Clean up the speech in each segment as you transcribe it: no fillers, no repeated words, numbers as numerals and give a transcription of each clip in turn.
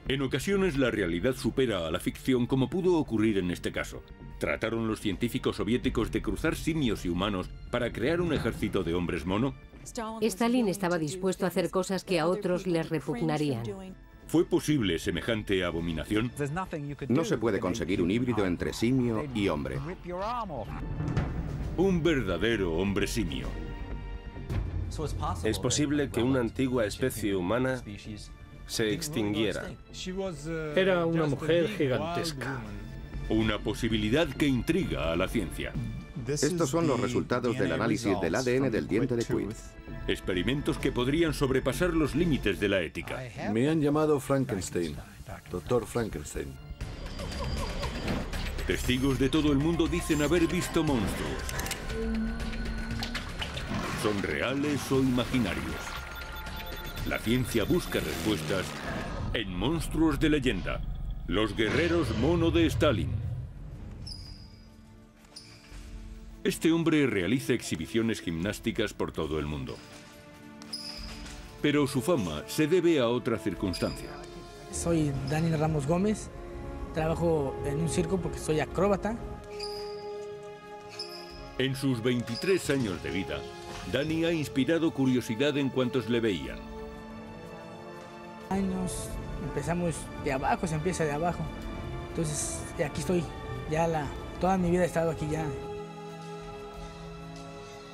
En ocasiones la realidad supera a la ficción, como pudo ocurrir en este caso. ¿Trataron los científicos soviéticos de cruzar simios y humanos para crear un ejército de hombres mono? Stalin estaba dispuesto a hacer cosas que a otros les repugnarían. ¿Fue posible semejante abominación? No se puede conseguir un híbrido entre simio y hombre. Un verdadero hombre simio. Es posible que una antigua especie humana se extinguiera. Era una mujer gigantesca. Una posibilidad que intriga a la ciencia. Estos son los resultados del análisis del ADN del diente de Quid. Experimentos que podrían sobrepasar los límites de la ética. Me han llamado Frankenstein, Dr. Frankenstein. Testigos de todo el mundo dicen haber visto monstruos. ¿Son reales o imaginarios? La ciencia busca respuestas en Monstruos de Leyenda, los guerreros mono de Stalin. Este hombre realiza exhibiciones gimnásticas por todo el mundo. Pero su fama se debe a otra circunstancia. Soy Dani Ramos Gómez, trabajo en un circo porque soy acróbata. En sus 23 años de vida, Dani ha inspirado curiosidad en cuantos le veían. Empezamos de abajo, se empieza de abajo. Entonces, aquí estoy, toda mi vida he estado aquí ya.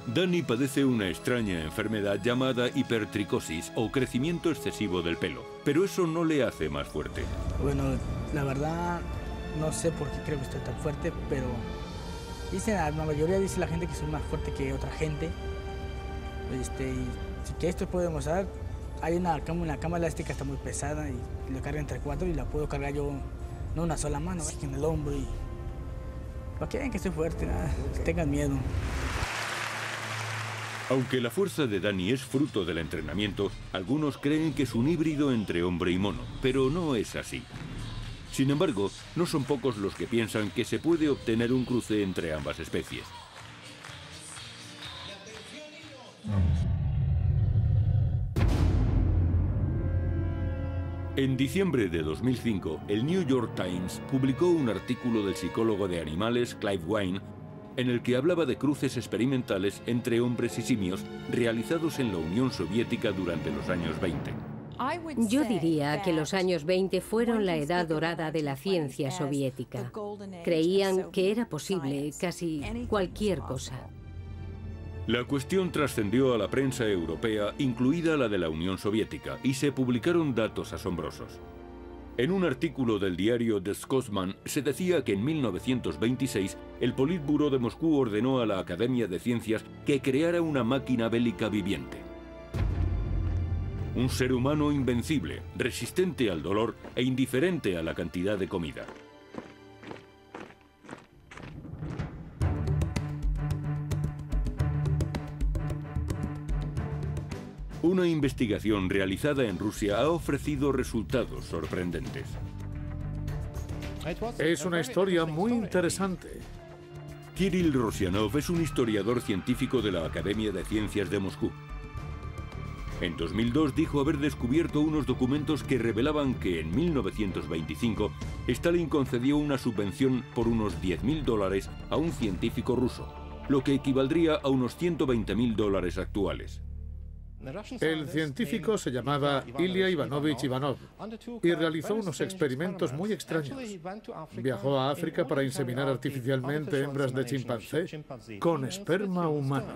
Dani padece una extraña enfermedad llamada hipertricosis o crecimiento excesivo del pelo, pero eso no le hace más fuerte. Bueno, la verdad, no sé por qué creo que estoy tan fuerte, pero la mayoría dice la gente que soy más fuerte que otra gente. Y que esto puedo demostrar, hay una cama elástica, está muy pesada y la carga entre 4 y la puedo cargar yo, no una sola mano, aquí en el hombro. Y para que vean que estoy fuerte, tengan miedo. Aunque la fuerza de Dani es fruto del entrenamiento, algunos creen que es un híbrido entre hombre y mono, pero no es así. Sin embargo, no son pocos los que piensan que se puede obtener un cruce entre ambas especies. En diciembre de 2005, el New York Times publicó un artículo del psicólogo de animales Clive Wine en el que hablaba de cruces experimentales entre hombres y simios realizados en la Unión Soviética durante los años 20. Yo diría que los años 20 fueron la edad dorada de la ciencia soviética. Creían que era posible casi cualquier cosa. La cuestión trascendió a la prensa europea, incluida la de la Unión Soviética, y se publicaron datos asombrosos. En un artículo del diario The Scotsman se decía que en 1926 el Politburó de Moscú ordenó a la Academia de Ciencias que creara una máquina bélica viviente. Un ser humano invencible, resistente al dolor e indiferente a la cantidad de comida. Una investigación realizada en Rusia ha ofrecido resultados sorprendentes. Es una historia muy interesante. Kirill Rosianov es un historiador científico de la Academia de Ciencias de Moscú. En 2002 dijo haber descubierto unos documentos que revelaban que en 1925 Stalin concedió una subvención por unos $10.000 a un científico ruso, lo que equivaldría a unos $120.000 actuales. El científico se llamaba Ilya Ivanovich Ivanov y realizó unos experimentos muy extraños. Viajó a África para inseminar artificialmente hembras de chimpancé con esperma humano.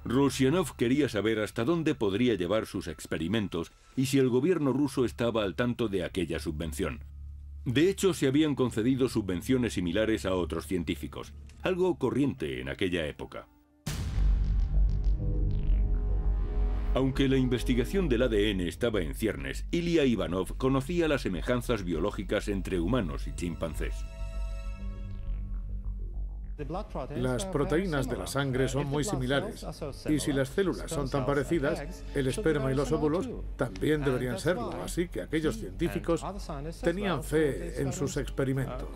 Rosianov quería saber hasta dónde podría llevar sus experimentos y si el gobierno ruso estaba al tanto de aquella subvención. De hecho, se habían concedido subvenciones similares a otros científicos, algo corriente en aquella época. Aunque la investigación del ADN estaba en ciernes, Ilya Ivanov conocía las semejanzas biológicas entre humanos y chimpancés. Las proteínas de la sangre son muy similares, y si las células son tan parecidas, el esperma y los óvulos también deberían serlo, así que aquellos científicos tenían fe en sus experimentos.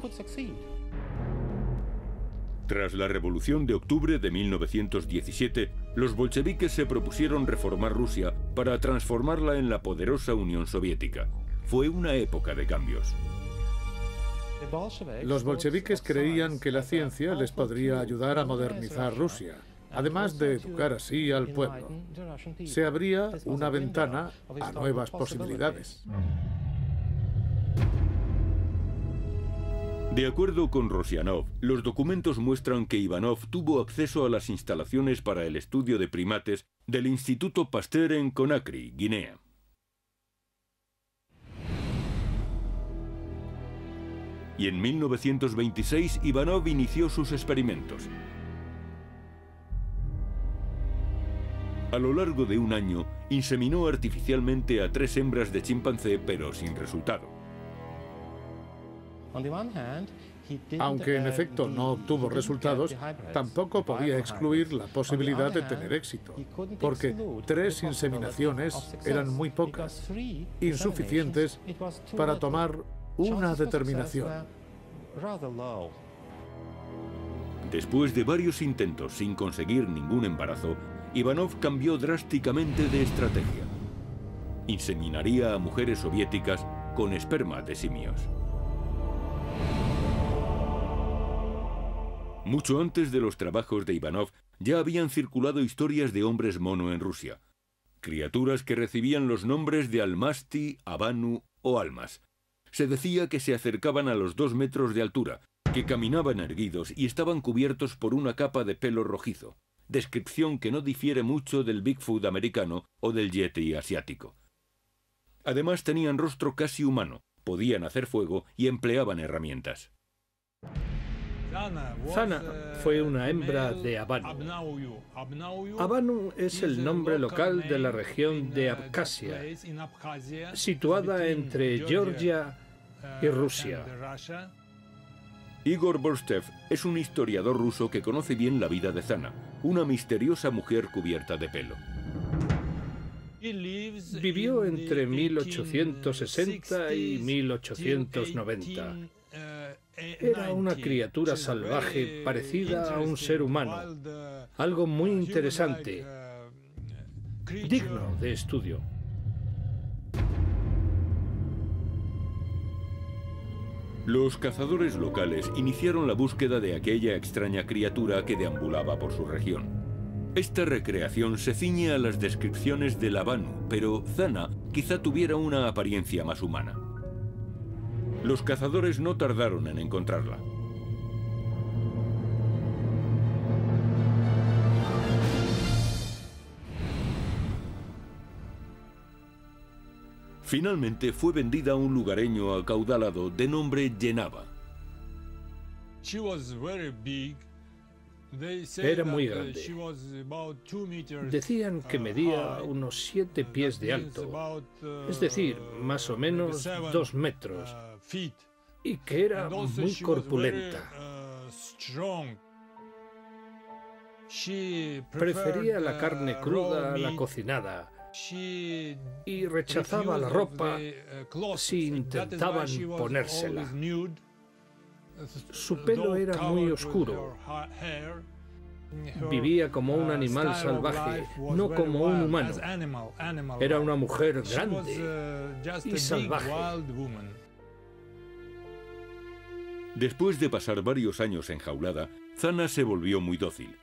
Tras la Revolución de Octubre de 1917, Los bolcheviques se propusieron reformar Rusia para transformarla en la poderosa Unión Soviética. Fue una época de cambios. Los bolcheviques creían que la ciencia les podría ayudar a modernizar Rusia, además de educar así al pueblo. Se abría una ventana a nuevas posibilidades. De acuerdo con Rosianov, los documentos muestran que Ivanov tuvo acceso a las instalaciones para el estudio de primates del Instituto Pasteur en Conakry, Guinea. Y en 1926 Ivanov inició sus experimentos. A lo largo de un año, inseminó artificialmente a 3 hembras de chimpancé, pero sin resultado. Aunque en efecto no obtuvo resultados, tampoco podía excluir la posibilidad de tener éxito, porque 3 inseminaciones eran muy pocas, insuficientes para tomar una determinación. Después de varios intentos sin conseguir ningún embarazo, Ivanov cambió drásticamente de estrategia. Inseminaría a mujeres soviéticas con esperma de simios. Mucho antes de los trabajos de Ivanov, ya habían circulado historias de hombres mono en Rusia. Criaturas que recibían los nombres de Almasti, Abanu o Almas. Se decía que se acercaban a los 2 metros de altura, que caminaban erguidos y estaban cubiertos por una capa de pelo rojizo. Descripción que no difiere mucho del Bigfoot americano o del Yeti asiático. Además tenían rostro casi humano, podían hacer fuego y empleaban herramientas. Zana fue una hembra de Abanu. Abanu es el nombre local de la región de Abjasia, situada entre Georgia y Rusia. Igor Borstev es un historiador ruso que conoce bien la vida de Zana, una misteriosa mujer cubierta de pelo. Vivió entre 1860 y 1890. Era una criatura salvaje parecida a un ser humano, algo muy interesante, digno de estudio. Los cazadores locales iniciaron la búsqueda de aquella extraña criatura que deambulaba por su región. Esta recreación se ciñe a las descripciones del Abanu, pero Zana quizá tuviera una apariencia más humana. Los cazadores no tardaron en encontrarla. Finalmente fue vendida a un lugareño acaudalado de nombre Jenava. Era muy grande. Decían que medía unos 7 pies de alto, es decir, más o menos 2 metros, y que era muy corpulenta. Prefería la carne cruda a la cocinada y rechazaba la ropa si intentaban ponérsela. Su pelo era muy oscuro. Vivía como un animal salvaje, no como un humano. Era una mujer grande y salvaje. Después de pasar varios años enjaulada, Zana se volvió muy dócil.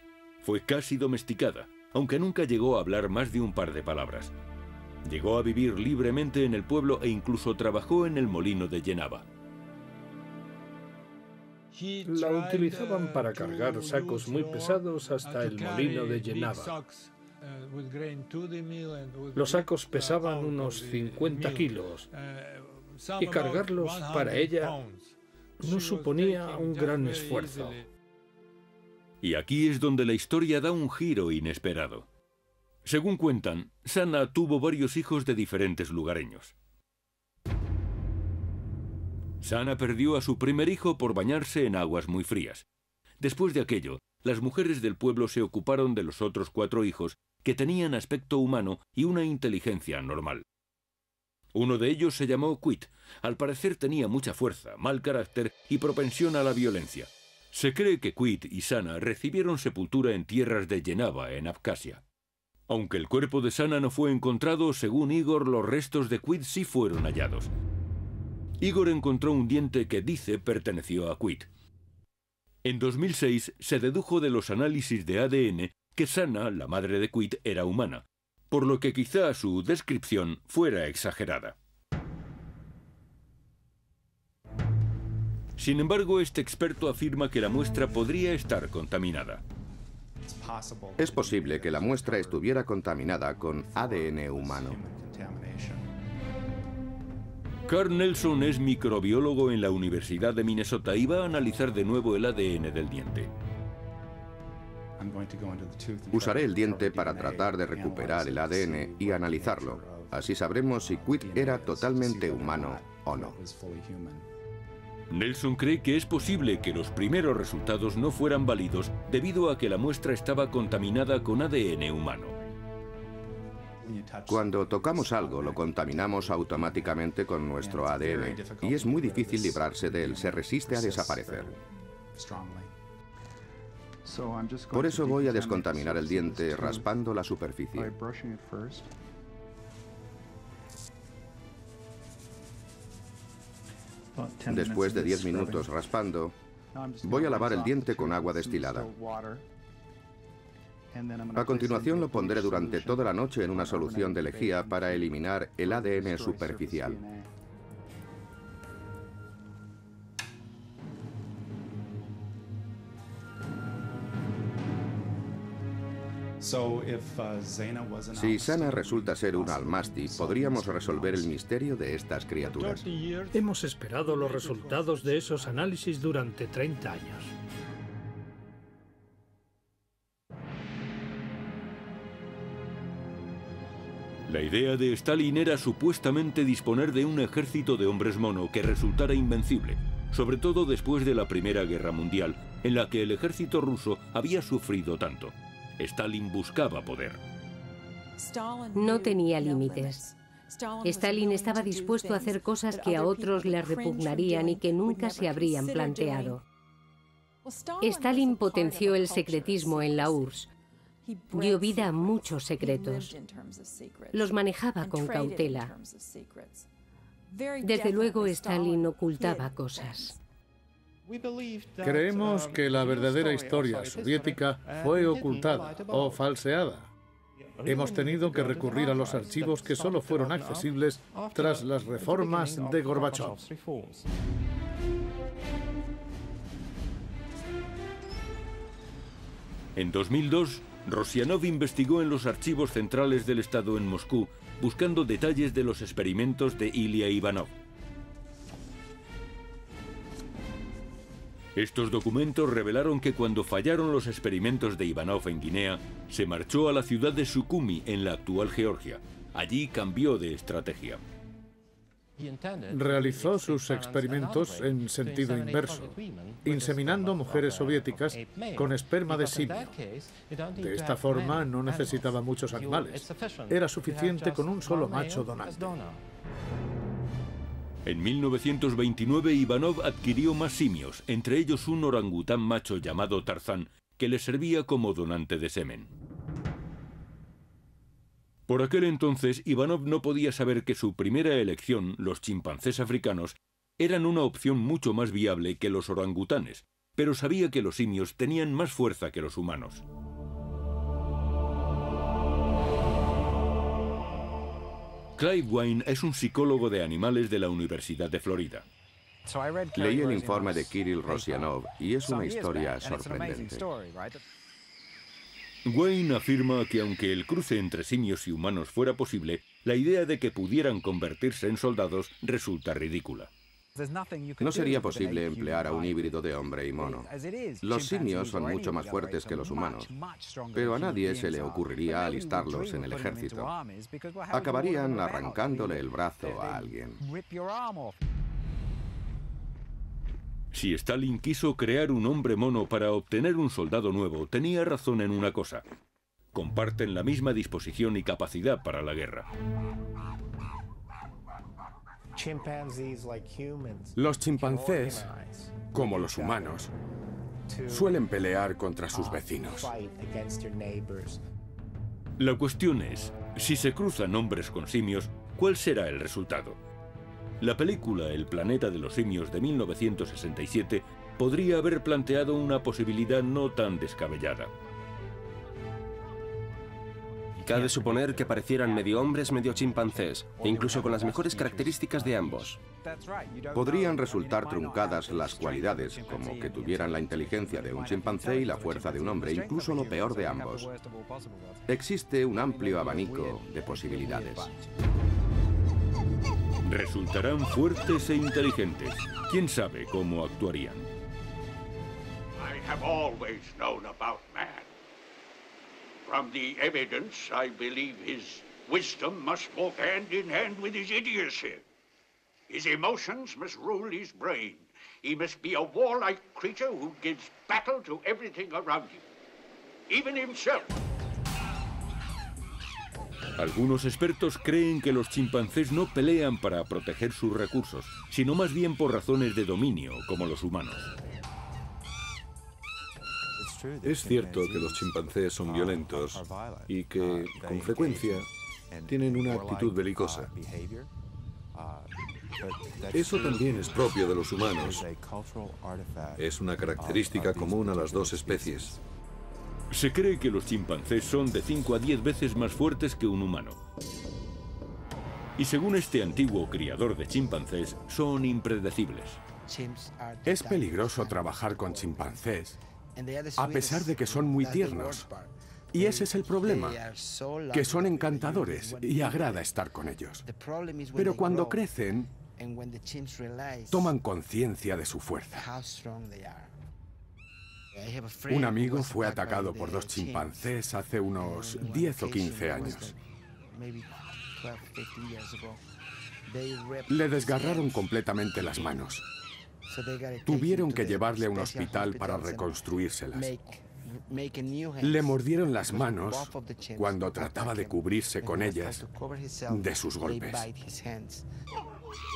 Fue casi domesticada, aunque nunca llegó a hablar más de un par de palabras. Llegó a vivir libremente en el pueblo e incluso trabajó en el molino de Jenava. La utilizaban para cargar sacos muy pesados hasta el molino de Jenava. Los sacos pesaban unos 50 kilos y cargarlos para ella no suponía un gran esfuerzo. Y aquí es donde la historia da un giro inesperado. Según cuentan, Zana tuvo varios hijos de diferentes lugareños. Zana perdió a su primer hijo por bañarse en aguas muy frías. Después de aquello, las mujeres del pueblo se ocuparon de los otros 4 hijos que tenían aspecto humano y una inteligencia normal. Uno de ellos se llamó Quit. Al parecer tenía mucha fuerza, mal carácter y propensión a la violencia. Se cree que Quit y Zana recibieron sepultura en tierras de Jenava, en Abjasia. Aunque el cuerpo de Sana no fue encontrado, según Igor, los restos de Quid sí fueron hallados. Igor encontró un diente que dice perteneció a Quid. En 2006 se dedujo de los análisis de ADN que Sana, la madre de Quid, era humana, por lo que quizá su descripción fuera exagerada. Sin embargo, este experto afirma que la muestra podría estar contaminada. Es posible que la muestra estuviera contaminada con ADN humano. Carl Nelson es microbiólogo en la Universidad de Minnesota y va a analizar de nuevo el ADN del diente. Usaré el diente para tratar de recuperar el ADN y analizarlo. Así sabremos si Quid era totalmente humano o no. Nelson cree que es posible que los primeros resultados no fueran válidos debido a que la muestra estaba contaminada con ADN humano. Cuando tocamos algo, lo contaminamos automáticamente con nuestro ADN y es muy difícil librarse de él, se resiste a desaparecer. Por eso voy a descontaminar el diente raspando la superficie. Después de 10 minutos raspando, voy a lavar el diente con agua destilada. A continuación lo pondré durante toda la noche en una solución de lejía para eliminar el ADN superficial. Si Sana resulta ser un almasti, podríamos resolver el misterio de estas criaturas. Hemos esperado los resultados de esos análisis durante 30 años. La idea de Stalin era supuestamente disponer de un ejército de hombres mono que resultara invencible, sobre todo después de la Primera Guerra Mundial, en la que el ejército ruso había sufrido tanto. Stalin buscaba poder. No tenía límites. Stalin estaba dispuesto a hacer cosas que a otros le repugnarían y que nunca se habrían planteado. Stalin potenció el secretismo en la URSS. Dio vida a muchos secretos. Los manejaba con cautela. Desde luego, Stalin ocultaba cosas. Creemos que la verdadera historia soviética fue ocultada o falseada. Hemos tenido que recurrir a los archivos que solo fueron accesibles tras las reformas de Gorbachov. En 2002, Rosianov investigó en los archivos centrales del Estado en Moscú, buscando detalles de los experimentos de Ilya Ivanov. Estos documentos revelaron que cuando fallaron los experimentos de Ivanov en Guinea, se marchó a la ciudad de Sukhumi, en la actual Georgia. Allí cambió de estrategia. Realizó sus experimentos en sentido inverso, inseminando mujeres soviéticas con esperma de simio. De esta forma no necesitaba muchos animales. Era suficiente con un solo macho donante. En 1929 Ivanov adquirió más simios, entre ellos un orangután macho llamado Tarzán, que le servía como donante de semen. Por aquel entonces, Ivanov no podía saber que su primera elección, los chimpancés africanos, eran una opción mucho más viable que los orangutanes, pero sabía que los simios tenían más fuerza que los humanos. Clive Wayne es un psicólogo de animales de la Universidad de Florida. Leí el informe de Kirill Rosianov y es una historia sorprendente. Wayne afirma que aunque el cruce entre simios y humanos fuera posible, la idea de que pudieran convertirse en soldados resulta ridícula. No sería posible emplear a un híbrido de hombre y mono. Los simios son mucho más fuertes que los humanos, pero a nadie se le ocurriría alistarlos en el ejército. Acabarían arrancándole el brazo a alguien. Si Stalin quiso crear un hombre mono para obtener un soldado nuevo, tenía razón en una cosa. Comparten la misma disposición y capacidad para la guerra. Los chimpancés, como los humanos, suelen pelear contra sus vecinos. La cuestión es, si se cruzan hombres con simios, ¿cuál será el resultado? La película El planeta de los simios de 1967 podría haber planteado una posibilidad no tan descabellada. Cabe suponer que parecieran medio hombres, medio chimpancés, e incluso con las mejores características de ambos. Podrían resultar truncadas las cualidades, como que tuvieran la inteligencia de un chimpancé y la fuerza de un hombre, incluso lo peor de ambos. Existe un amplio abanico de posibilidades. Resultarán fuertes e inteligentes. ¿Quién sabe cómo actuarían? I have always known about man. From the evidence, I believe his wisdom must walk hand in hand with his idiocy. His emotions must rule his brain. He must be a warlike creature who gives battle to everything around him, even himself. Algunos expertos creen que los chimpancés no pelean para proteger sus recursos, sino más bien por razones de dominio, como los humanos. Es cierto que los chimpancés son violentos y que, con frecuencia, tienen una actitud belicosa. Eso también es propio de los humanos. Es una característica común a las dos especies. Se cree que los chimpancés son de 5 a 10 veces más fuertes que un humano. Y según este antiguo criador de chimpancés, son impredecibles. Es peligroso trabajar con chimpancés, a pesar de que son muy tiernos. Y ese es el problema, que son encantadores y agrada estar con ellos. Pero cuando crecen, toman conciencia de su fuerza. Un amigo fue atacado por 2 chimpancés hace unos 10 o 15 años. Le desgarraron completamente las manos. Tuvieron que llevarle a un hospital para reconstruírselas. Le mordieron las manos cuando trataba de cubrirse con ellas de sus golpes.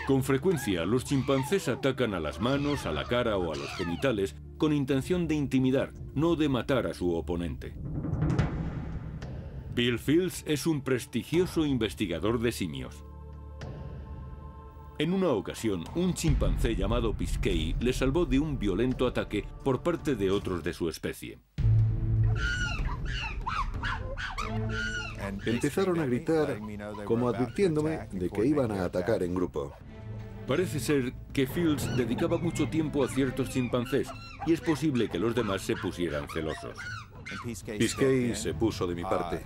Con frecuencia, los chimpancés atacan a las manos, a la cara o a los genitales con intención de intimidar, no de matar a su oponente. Bill Fields es un prestigioso investigador de simios. En una ocasión, un chimpancé llamado Piscay le salvó de un violento ataque por parte de otros de su especie. Empezaron a gritar, como advirtiéndome de que iban a atacar en grupo. Parece ser que Fields dedicaba mucho tiempo a ciertos chimpancés y es posible que los demás se pusieran celosos. Piscay se puso de mi parte.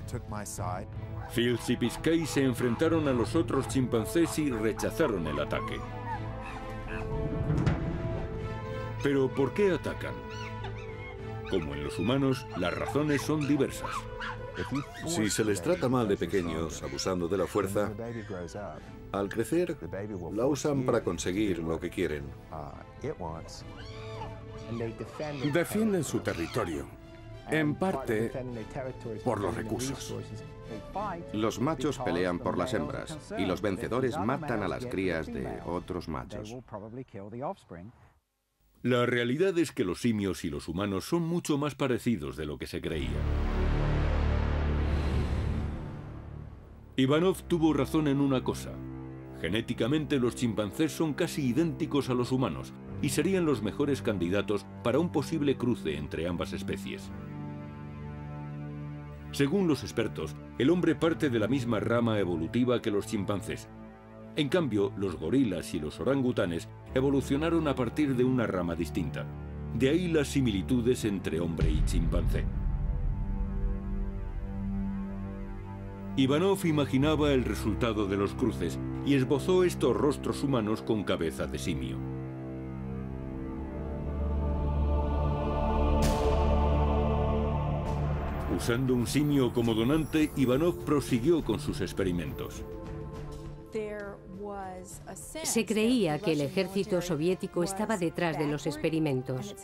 Fields y Piscay se enfrentaron a los otros chimpancés y rechazaron el ataque. Pero ¿por qué atacan? Como en los humanos, las razones son diversas. Si se les trata mal de pequeños, abusando de la fuerza, al crecer, la usan para conseguir lo que quieren. Defienden su territorio, en parte por los recursos. Los machos pelean por las hembras y los vencedores matan a las crías de otros machos. La realidad es que los simios y los humanos son mucho más parecidos de lo que se creía. Ivanov tuvo razón en una cosa. Genéticamente los chimpancés son casi idénticos a los humanos y serían los mejores candidatos para un posible cruce entre ambas especies. Según los expertos, el hombre parte de la misma rama evolutiva que los chimpancés. En cambio, los gorilas y los orangutanes evolucionaron a partir de una rama distinta. De ahí las similitudes entre hombre y chimpancé. Ivanov imaginaba el resultado de los cruces y esbozó estos rostros humanos con cabeza de simio. Usando un simio como donante, Ivanov prosiguió con sus experimentos. Se creía que el ejército soviético estaba detrás de los experimentos.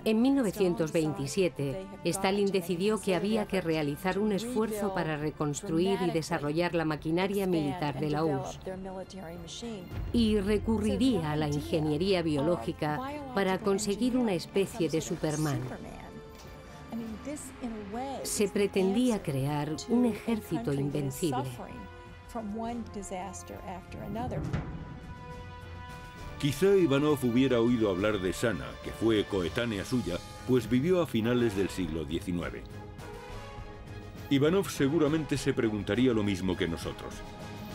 En 1927, Stalin decidió que había que realizar un esfuerzo para reconstruir y desarrollar la maquinaria militar de la URSS y recurriría a la ingeniería biológica para conseguir una especie de Superman. Se pretendía crear un ejército invencible. Quizá Ivanov hubiera oído hablar de Sana, que fue coetánea suya, pues vivió a finales del siglo XIX. Ivanov seguramente se preguntaría lo mismo que nosotros.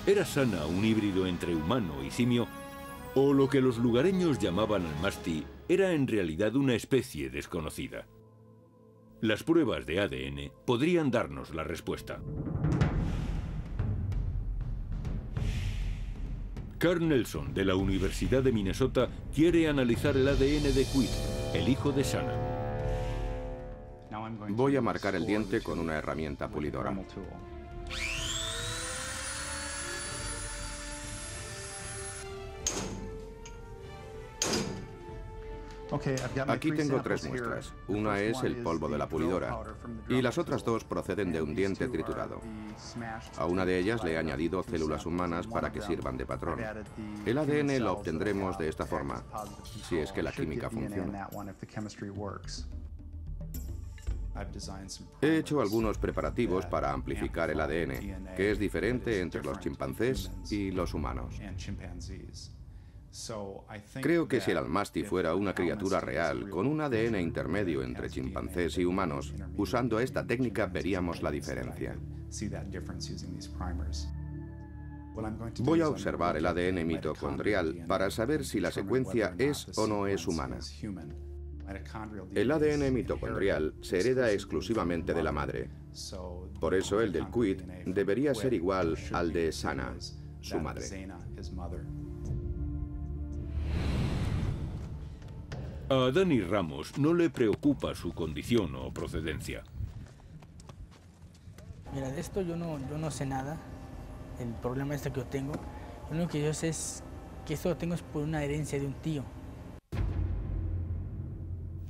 ¿Era Sana un híbrido entre humano y simio? ¿O lo que los lugareños llamaban almasti era en realidad una especie desconocida? Las pruebas de ADN podrían darnos la respuesta. Carl Nelson, de la Universidad de Minnesota, quiere analizar el ADN de Quid, el hijo de Sana. Voy a marcar el diente con una herramienta pulidora. Aquí tengo 3 muestras. Una es el polvo de la pulidora y las otras 2 proceden de un diente triturado. A una de ellas le he añadido células humanas para que sirvan de patrón. El ADN lo obtendremos de esta forma, si es que la química funciona. He hecho algunos preparativos para amplificar el ADN, que es diferente entre los chimpancés y los humanos. Creo que si el almasti fuera una criatura real, con un ADN intermedio entre chimpancés y humanos, usando esta técnica veríamos la diferencia. Voy a observar el ADN mitocondrial para saber si la secuencia es o no es humana. El ADN mitocondrial se hereda exclusivamente de la madre. Por eso el del Quid debería ser igual al de Sana, su madre. A Dani Ramos no le preocupa su condición o procedencia. Mira, de esto yo no sé nada. El problema que yo tengo, lo único que yo sé es que esto lo tengo es por una herencia de un tío.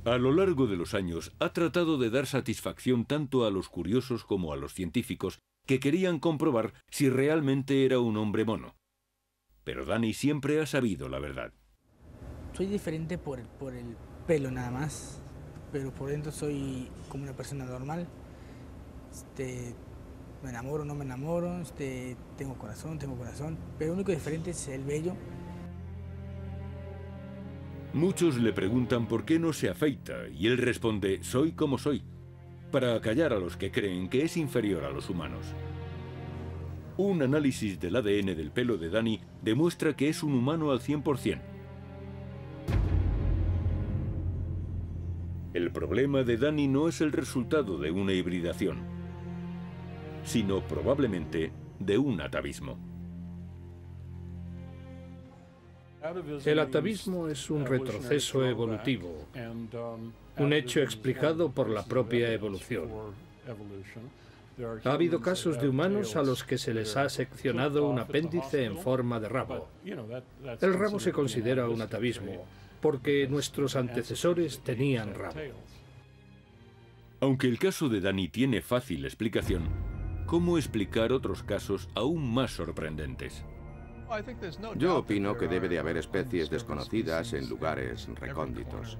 A lo largo de los años ha tratado de dar satisfacción tanto a los curiosos como a los científicos que querían comprobar si realmente era un hombre mono. Pero Dani siempre ha sabido la verdad. Soy diferente por el pelo nada más, pero por dentro soy como una persona normal. Me enamoro, no me enamoro, tengo corazón, pero lo único diferente es el vello. Muchos le preguntan por qué no se afeita y él responde, soy como soy, para acallar a los que creen que es inferior a los humanos. Un análisis del ADN del pelo de Dani demuestra que es un humano al 100%. El problema de Dani no es el resultado de una hibridación, sino probablemente de un atavismo. El atavismo es un retroceso evolutivo, un hecho explicado por la propia evolución. Ha habido casos de humanos a los que se les ha seccionado un apéndice en forma de rabo. El rabo se considera un atavismo, porque nuestros antecesores tenían rabo. Aunque el caso de Dani tiene fácil explicación, ¿cómo explicar otros casos aún más sorprendentes? Yo opino que debe de haber especies desconocidas en lugares recónditos.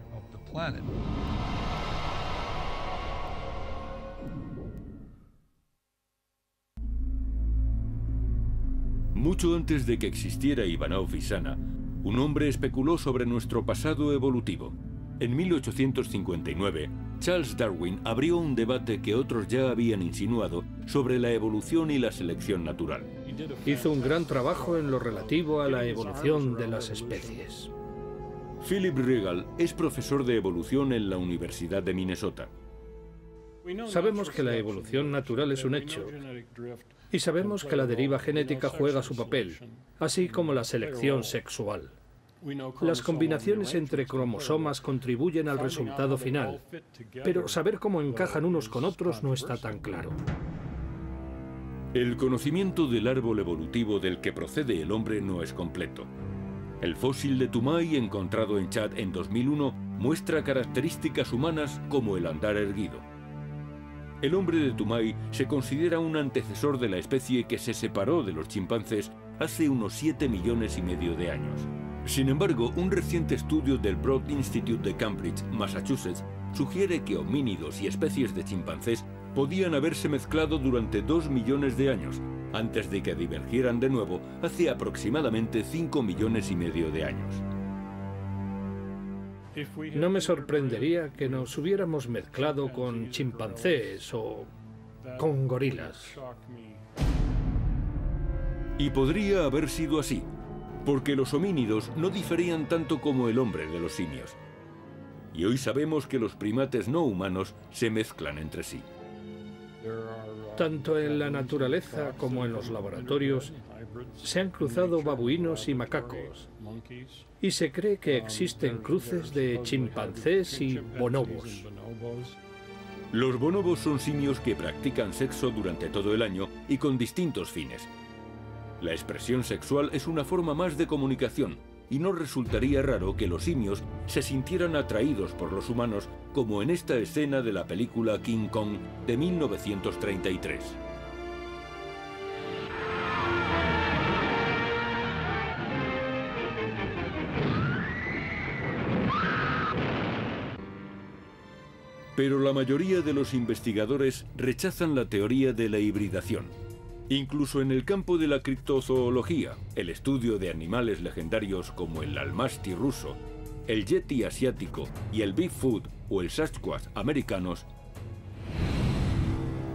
Mucho antes de que existiera Ivanov y Sana, un hombre especuló sobre nuestro pasado evolutivo. En 1859, Charles Darwin abrió un debate que otros ya habían insinuado sobre la evolución y la selección natural. Hizo un gran trabajo en lo relativo a la evolución de las especies. Philip Regal es profesor de evolución en la Universidad de Minnesota. Sabemos que la evolución natural es un hecho, y sabemos que la deriva genética juega su papel, así como la selección sexual. Las combinaciones entre cromosomas contribuyen al resultado final, pero saber cómo encajan unos con otros no está tan claro. El conocimiento del árbol evolutivo del que procede el hombre no es completo. El fósil de Tumay, encontrado en Chad en 2001, muestra características humanas como el andar erguido. El hombre de Tumay se considera un antecesor de la especie que se separó de los chimpancés hace unos 7,5 millones de años. Sin embargo, un reciente estudio del Broad Institute de Cambridge, Massachusetts, sugiere que homínidos y especies de chimpancés podían haberse mezclado durante 2 millones de años, antes de que divergieran de nuevo hace aproximadamente 5,5 millones de años. No me sorprendería que nos hubiéramos mezclado con chimpancés o con gorilas. Y podría haber sido así, porque los homínidos no diferían tanto como el hombre de los simios. Y hoy sabemos que los primates no humanos se mezclan entre sí. Tanto en la naturaleza como en los laboratorios se han cruzado babuinos y macacos, y se cree que existen cruces de chimpancés y bonobos. Los bonobos son simios que practican sexo durante todo el año y con distintos fines. La expresión sexual es una forma más de comunicación, y no resultaría raro que los simios se sintieran atraídos por los humanos, como en esta escena de la película King Kong de 1933. Pero la mayoría de los investigadores rechazan la teoría de la hibridación. Incluso en el campo de la criptozoología, el estudio de animales legendarios como el almasti ruso, el yeti asiático y el Bigfoot o el Sasquatch americanos,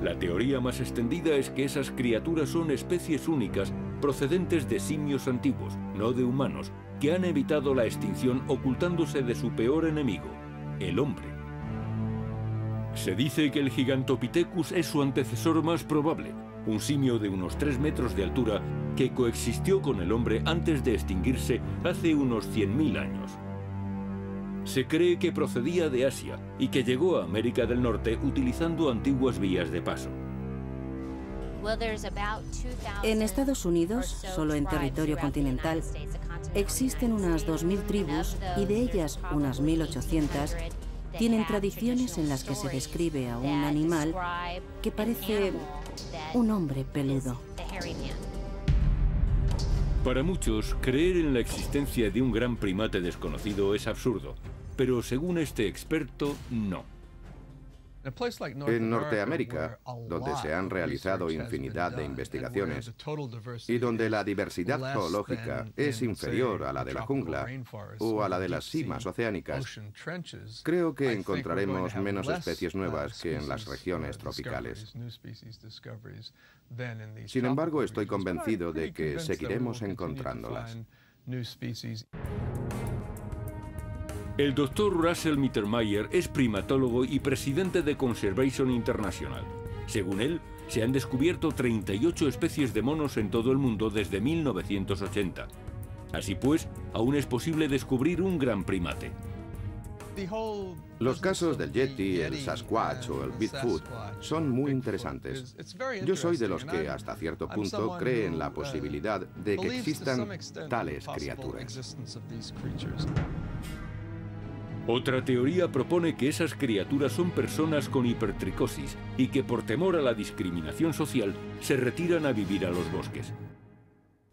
la teoría más extendida es que esas criaturas son especies únicas procedentes de simios antiguos, no de humanos, que han evitado la extinción ocultándose de su peor enemigo, el hombre. Se dice que el Gigantopithecus es su antecesor más probable, un simio de unos 3 metros de altura que coexistió con el hombre antes de extinguirse hace unos 100.000 años. Se cree que procedía de Asia y que llegó a América del Norte utilizando antiguas vías de paso. En Estados Unidos, solo en territorio continental, existen unas 2.000 tribus y de ellas unas 1.800 tienen tradiciones en las que se describe a un animal que parece un hombre peludo. Para muchos, creer en la existencia de un gran primate desconocido es absurdo, pero según este experto, no. En Norteamérica, donde se han realizado infinidad de investigaciones y donde la diversidad zoológica es inferior a la de la jungla o a la de las simas oceánicas, creo que encontraremos menos especies nuevas que en las regiones tropicales. Sin embargo, estoy convencido de que seguiremos encontrándolas. El Dr. Russell Mittermeier es primatólogo y presidente de Conservation International. Según él, se han descubierto 38 especies de monos en todo el mundo desde 1980. Así pues, aún es posible descubrir un gran primate. Los casos del Yeti, el Sasquatch o el Bigfoot son muy interesantes. Yo soy de los que hasta cierto punto cree en la posibilidad de que existan tales criaturas. Otra teoría propone que esas criaturas son personas con hipertricosis y que por temor a la discriminación social se retiran a vivir a los bosques.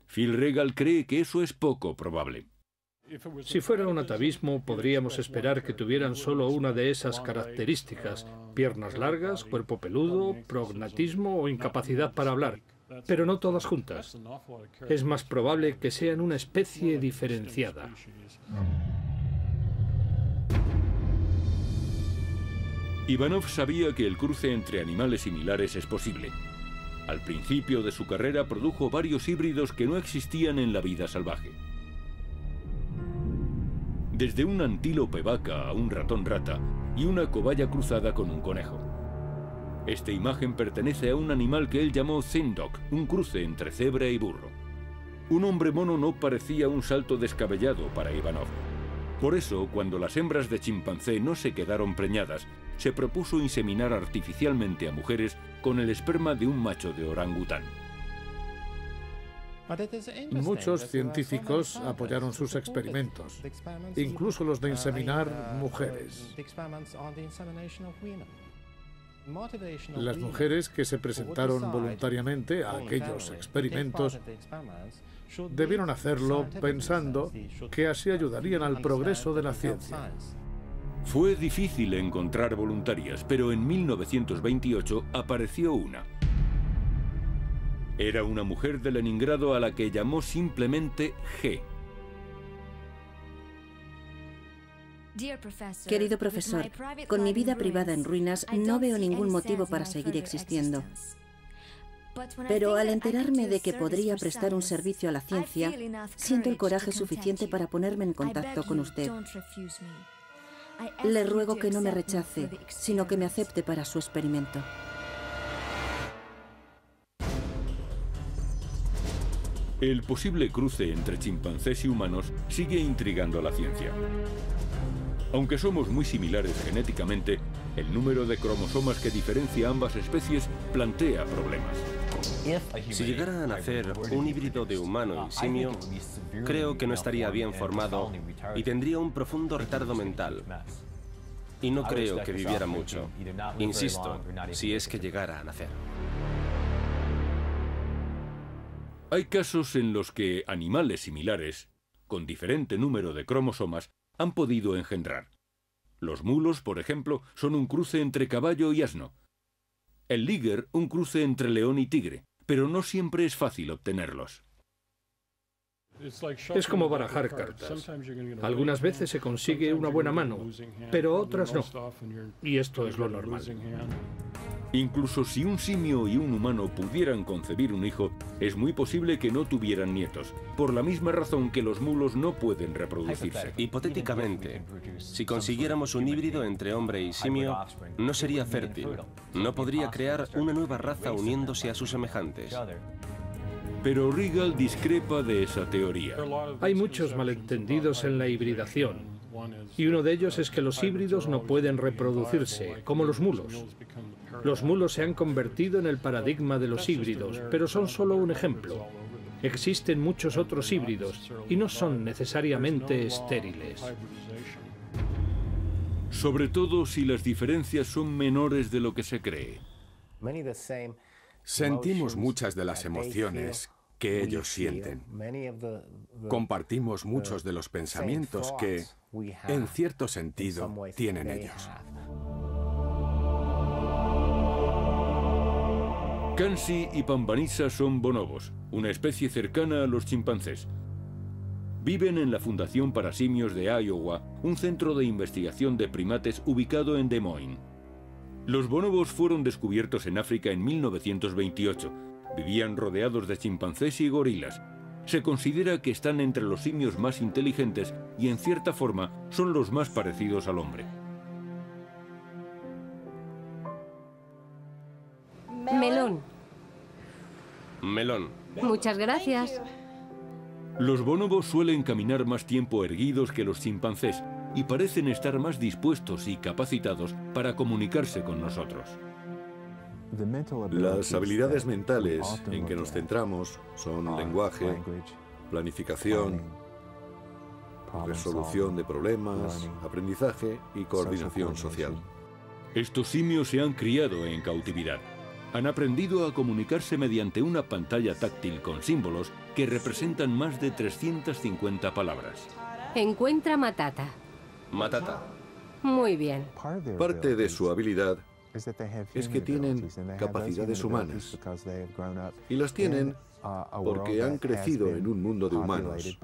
Phil Regal cree que eso es poco probable. Si fuera un atavismo, podríamos esperar que tuvieran solo una de esas características: piernas largas, cuerpo peludo, prognatismo o incapacidad para hablar, pero no todas juntas. Es más probable que sean una especie diferenciada. Ivanov sabía que el cruce entre animales similares es posible. Al principio de su carrera produjo varios híbridos que no existían en la vida salvaje. Desde un antílope vaca a un ratón rata y una cobaya cruzada con un conejo. Esta imagen pertenece a un animal que él llamó Thin Dog, un cruce entre cebra y burro. Un hombre mono no parecía un salto descabellado para Ivanov. Por eso, cuando las hembras de chimpancé no se quedaron preñadas, se propuso inseminar artificialmente a mujeres con el esperma de un macho de orangután. Muchos científicos apoyaron sus experimentos, incluso los de inseminar mujeres. Las mujeres que se presentaron voluntariamente a aquellos experimentos debieron hacerlo pensando que así ayudarían al progreso de la ciencia. Fue difícil encontrar voluntarias, pero en 1928 apareció una. Era una mujer de Leningrado a la que llamó simplemente G. Querido profesor, con mi vida privada en ruinas no veo ningún motivo para seguir existiendo. Pero al enterarme de que podría prestar un servicio a la ciencia, siento el coraje suficiente para ponerme en contacto con usted. Le ruego que no me rechace, sino que me acepte para su experimento. El posible cruce entre chimpancés y humanos sigue intrigando a la ciencia. Aunque somos muy similares genéticamente, el número de cromosomas que diferencia ambas especies plantea problemas. Si llegara a nacer un híbrido de humano y simio, creo que no estaría bien formado y tendría un profundo retardo mental. Y no creo que viviera mucho. Insisto, si es que llegara a nacer. Hay casos en los que animales similares, con diferente número de cromosomas, han podido engendrar. Los mulos, por ejemplo, son un cruce entre caballo y asno. El liger, un cruce entre león y tigre, pero no siempre es fácil obtenerlos. Es como barajar cartas. Algunas veces se consigue una buena mano, pero otras no. Y esto es lo normal. Incluso si un simio y un humano pudieran concebir un hijo, es muy posible que no tuvieran nietos, por la misma razón que los mulos no pueden reproducirse. Hipotéticamente, si consiguiéramos un híbrido entre hombre y simio, no sería fértil. No podría crear una nueva raza uniéndose a sus semejantes. Pero Rigel discrepa de esa teoría. Hay muchos malentendidos en la hibridación, y uno de ellos es que los híbridos no pueden reproducirse, como los mulos. Los mulos se han convertido en el paradigma de los híbridos, pero son solo un ejemplo. Existen muchos otros híbridos, y no son necesariamente estériles. Sobre todo si las diferencias son menores de lo que se cree. Sentimos muchas de las emociones que ellos sienten. Compartimos muchos de los pensamientos que, en cierto sentido, tienen ellos. Kansi y Pambanisa son bonobos, una especie cercana a los chimpancés. Viven en la Fundación para Simios de Iowa, un centro de investigación de primates ubicado en Des Moines. Los bonobos fueron descubiertos en África en 1928. Vivían rodeados de chimpancés y gorilas. Se considera que están entre los simios más inteligentes y, en cierta forma, son los más parecidos al hombre. Melón. Melón. Muchas gracias. Los bonobos suelen caminar más tiempo erguidos que los chimpancés y parecen estar más dispuestos y capacitados para comunicarse con nosotros. Las habilidades mentales en que nos centramos son lenguaje, planificación, resolución de problemas, aprendizaje y coordinación social. Estos simios se han criado en cautividad. Han aprendido a comunicarse mediante una pantalla táctil con símbolos que representan más de 350 palabras. Encuentra Matata. Matata. Muy bien. Parte de su habilidad es que tienen capacidades humanas. Y las tienen porque han crecido en un mundo de humanos.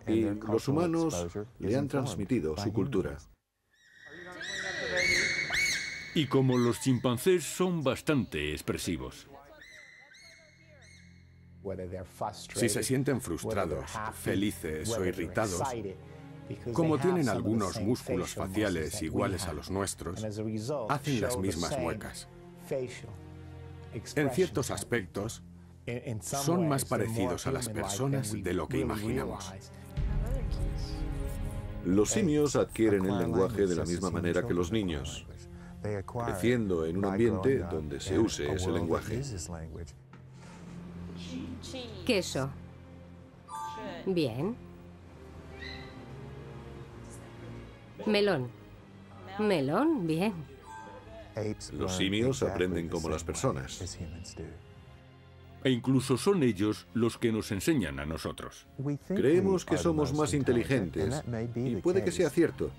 Y los humanos le han transmitido su cultura. Y como los chimpancés son bastante expresivos. Si se sienten frustrados, felices o irritados, como tienen algunos músculos faciales iguales a los nuestros, hacen las mismas muecas. En ciertos aspectos, son más parecidos a las personas de lo que imaginamos. Los simios adquieren el lenguaje de la misma manera que los niños, creciendo en un ambiente donde se use ese lenguaje. Queso. Bien. Melón. Melón, bien. Los simios aprenden como las personas. E incluso son ellos los que nos enseñan a nosotros. Creemos que somos más inteligentes, y puede que sea cierto,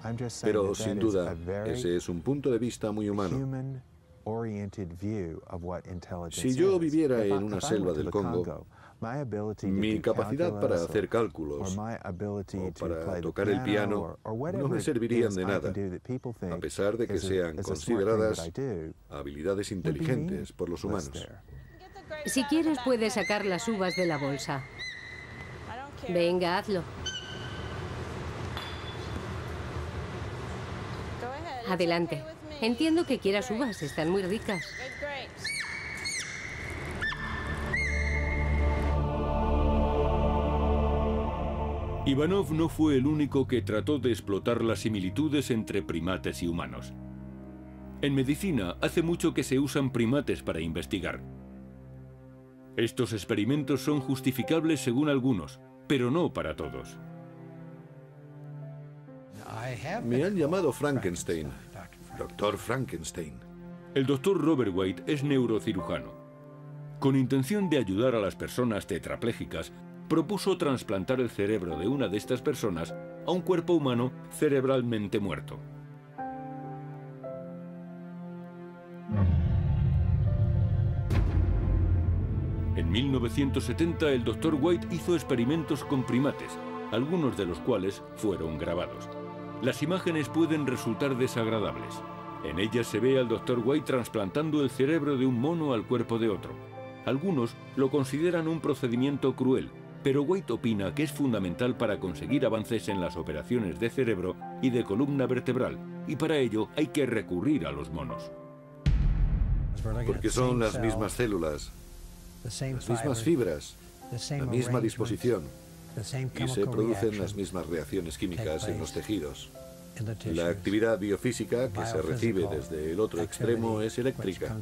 pero sin duda, ese es un punto de vista muy humano. Si yo viviera en una selva del Congo, mi capacidad para hacer cálculos o para tocar el piano no me servirían de nada, a pesar de que sean consideradas habilidades inteligentes por los humanos. Si quieres, puedes sacar las uvas de la bolsa. Venga, hazlo. Adelante. Entiendo que quieras uvas, están muy ricas. Ivanov no fue el único que trató de explotar las similitudes entre primates y humanos. En medicina, hace mucho que se usan primates para investigar. Estos experimentos son justificables según algunos, pero no para todos. Me han llamado Frankenstein, Dr. Frankenstein. El Dr. Robert White es neurocirujano. Con intención de ayudar a las personas tetraplégicas, propuso trasplantar el cerebro de una de estas personas a un cuerpo humano cerebralmente muerto. En 1970, el Dr. White hizo experimentos con primates, algunos de los cuales fueron grabados. Las imágenes pueden resultar desagradables. En ellas se ve al Dr. White trasplantando el cerebro de un mono al cuerpo de otro. Algunos lo consideran un procedimiento cruel, pero White opina que es fundamental para conseguir avances en las operaciones de cerebro y de columna vertebral, y para ello hay que recurrir a los monos. Porque son las mismas células, las mismas fibras, la misma disposición, y se producen las mismas reacciones químicas en los tejidos. La actividad biofísica que se recibe desde el otro extremo es eléctrica.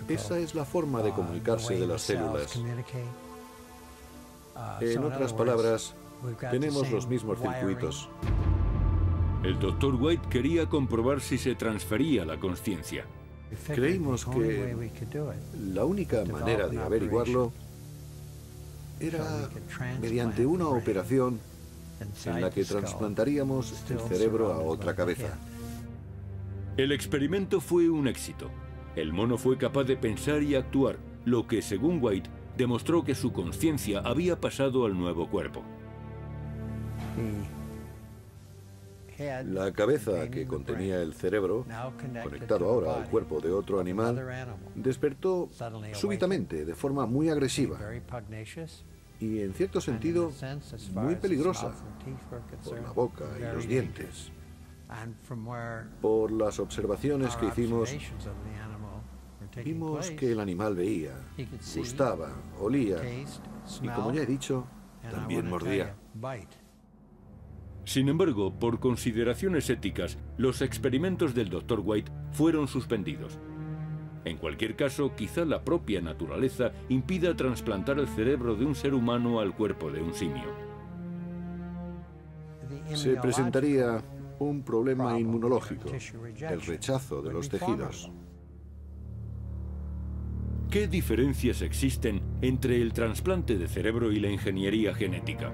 Esa es la forma de comunicarse de las células. En otras palabras, tenemos los mismos circuitos. El Dr. White quería comprobar si se transfería la consciencia. Creímos que la única manera de averiguarlo era mediante una operación en la que trasplantaríamos el cerebro a otra cabeza. El experimento fue un éxito. El mono fue capaz de pensar y actuar, lo que, según White, demostró que su conciencia había pasado al nuevo cuerpo. La cabeza que contenía el cerebro, conectado ahora al cuerpo de otro animal, despertó súbitamente de forma muy agresiva y, en cierto sentido, muy peligrosa por la boca y los dientes. Por las observaciones que hicimos, vimos que el animal veía, gustaba, olía y, como ya he dicho, también mordía. Sin embargo, por consideraciones éticas, los experimentos del Dr. White fueron suspendidos. En cualquier caso, quizá la propia naturaleza impida trasplantar el cerebro de un ser humano al cuerpo de un simio. Se presentaría un problema inmunológico, el rechazo de los tejidos. ¿Qué diferencias existen entre el trasplante de cerebro y la ingeniería genética?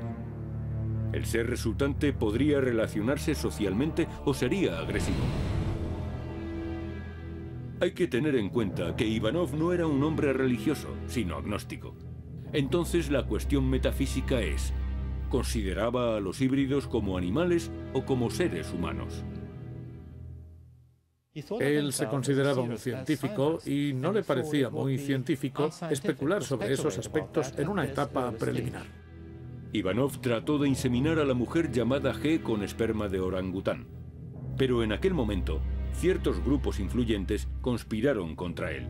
¿El ser resultante podría relacionarse socialmente o sería agresivo? Hay que tener en cuenta que Ivanov no era un hombre religioso, sino agnóstico. Entonces la cuestión metafísica es, ¿consideraba a los híbridos como animales o como seres humanos? Él se consideraba un científico y no le parecía muy científico especular sobre esos aspectos en una etapa preliminar. Ivanov trató de inseminar a la mujer llamada G con esperma de orangután, pero en aquel momento ciertos grupos influyentes conspiraron contra él.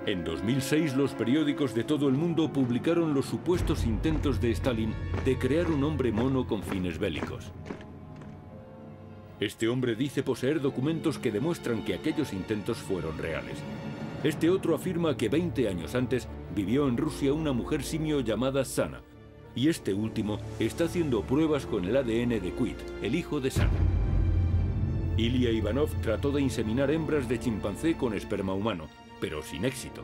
En 2006 los periódicos de todo el mundo publicaron los supuestos intentos de Stalin de crear un hombre mono con fines bélicos. Este hombre dice poseer documentos que demuestran que aquellos intentos fueron reales. Este otro afirma que 20 años antes vivió en Rusia una mujer simio llamada Sana, y este último está haciendo pruebas con el ADN de Quit, el hijo de Sana. Ilya Ivanov trató de inseminar hembras de chimpancé con esperma humano, pero sin éxito.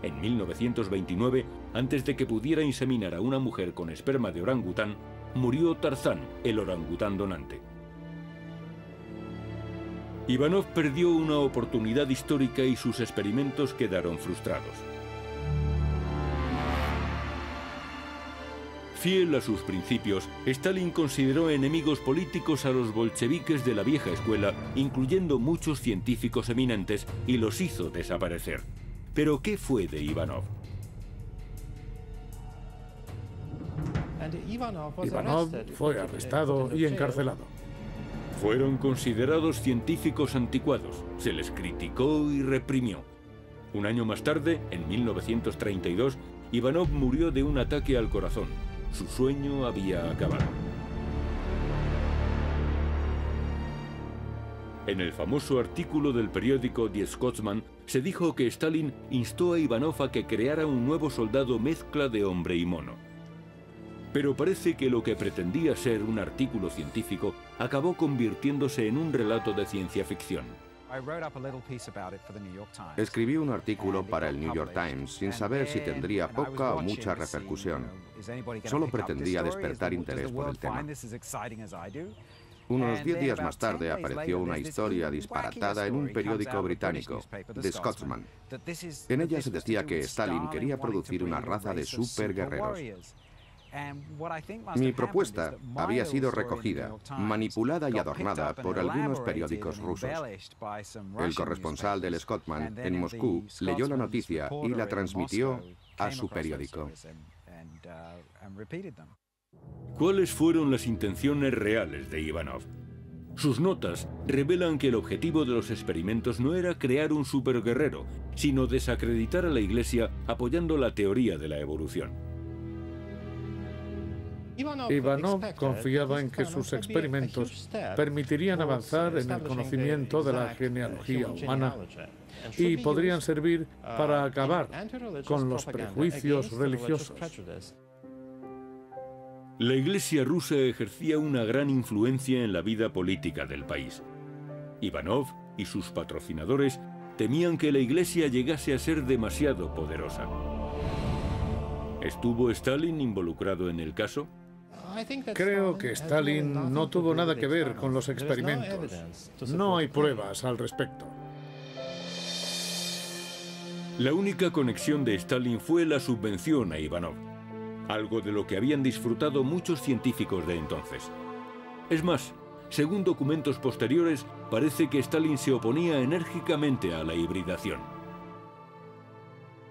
En 1929, antes de que pudiera inseminar a una mujer con esperma de orangután, murió Tarzán, el orangután donante. Ivanov perdió una oportunidad histórica y sus experimentos quedaron frustrados. Fiel a sus principios, Stalin consideró enemigos políticos a los bolcheviques de la vieja escuela, incluyendo muchos científicos eminentes, y los hizo desaparecer. ¿Pero qué fue de Ivanov? Ivanov fue arrestado y encarcelado. Fueron considerados científicos anticuados, se les criticó y reprimió. Un año más tarde, en 1932, Ivanov murió de un ataque al corazón. Su sueño había acabado. En el famoso artículo del periódico Die Scotsman se dijo que Stalin instó a Ivanov a que creara un nuevo soldado mezcla de hombre y mono. Pero parece que lo que pretendía ser un artículo científico acabó convirtiéndose en un relato de ciencia ficción. Escribí un artículo para el New York Times sin saber si tendría poca o mucha repercusión. Solo pretendía despertar interés por el tema. Unos 10 días más tarde apareció una historia disparatada en un periódico británico, The Scotsman. En ella se decía que Stalin quería producir una raza de superguerreros. Mi propuesta había sido recogida, manipulada y adornada por algunos periódicos rusos. El corresponsal del Scotsman en Moscú leyó la noticia y la transmitió a su periódico. ¿Cuáles fueron las intenciones reales de Ivanov? Sus notas revelan que el objetivo de los experimentos no era crear un superguerrero, sino desacreditar a la Iglesia apoyando la teoría de la evolución. Ivanov confiaba en que sus experimentos permitirían avanzar en el conocimiento de la genealogía humana y podrían servir para acabar con los prejuicios religiosos. La Iglesia rusa ejercía una gran influencia en la vida política del país. Ivanov y sus patrocinadores temían que la Iglesia llegase a ser demasiado poderosa. ¿Estuvo Stalin involucrado en el caso? Creo que Stalin no tuvo nada que ver con los experimentos. No hay pruebas al respecto. La única conexión de Stalin fue la subvención a Ivanov, algo de lo que habían disfrutado muchos científicos de entonces. Es más, según documentos posteriores, parece que Stalin se oponía enérgicamente a la hibridación.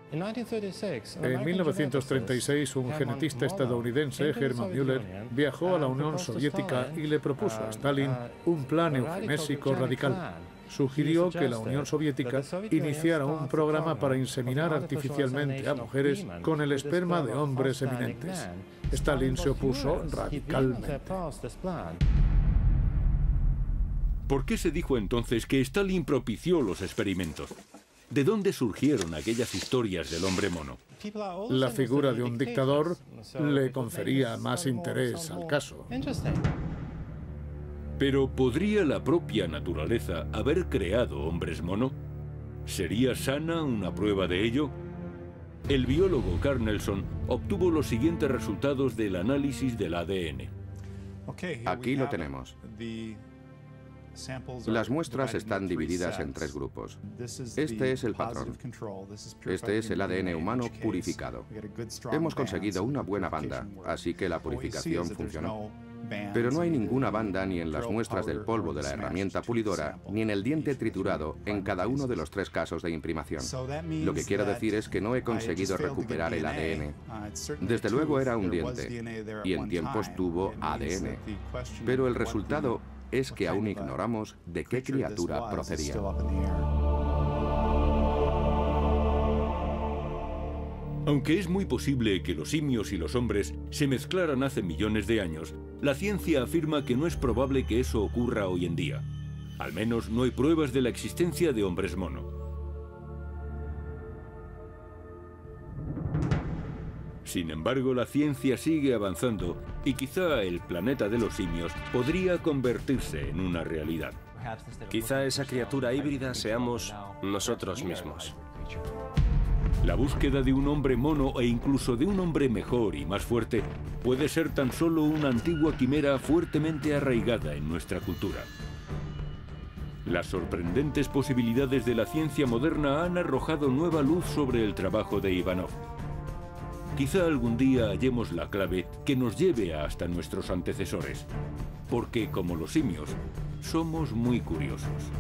En 1936, un genetista estadounidense, Hermann Müller, viajó a la Unión Soviética y le propuso a Stalin un plan eugenésico radical. Sugirió que la Unión Soviética iniciara un programa para inseminar artificialmente a mujeres con el esperma de hombres eminentes. Stalin se opuso radicalmente. ¿Por qué se dijo entonces que Stalin propició los experimentos? ¿De dónde surgieron aquellas historias del hombre mono? La figura de un dictador le confería más interés al caso. Pero ¿podría la propia naturaleza haber creado hombres mono? ¿Sería sana una prueba de ello? El biólogo Carl Nelson obtuvo los siguientes resultados del análisis del ADN. Aquí lo tenemos. Las muestras están divididas en 3 grupos. Este es el patrón. Este es el ADN humano purificado. Hemos conseguido una buena banda, así que la purificación funcionó. Pero no hay ninguna banda ni en las muestras del polvo de la herramienta pulidora, ni en el diente triturado en cada uno de los 3 casos de imprimación. Lo que quiero decir es que no he conseguido recuperar el ADN. Desde luego era un diente, y en tiempos tuvo ADN. Pero el resultado es que aún ignoramos de qué criatura procedía. Aunque es muy posible que los simios y los hombres se mezclaran hace millones de años, la ciencia afirma que no es probable que eso ocurra hoy en día. Al menos no hay pruebas de la existencia de hombres mono. Sin embargo, la ciencia sigue avanzando y quizá el planeta de los simios podría convertirse en una realidad. Quizá esa criatura híbrida seamos nosotros mismos. La búsqueda de un hombre mono e incluso de un hombre mejor y más fuerte puede ser tan solo una antigua quimera fuertemente arraigada en nuestra cultura. Las sorprendentes posibilidades de la ciencia moderna han arrojado nueva luz sobre el trabajo de Ivanov. Quizá algún día hallemos la clave que nos lleve hasta nuestros antecesores, porque como los simios, somos muy curiosos.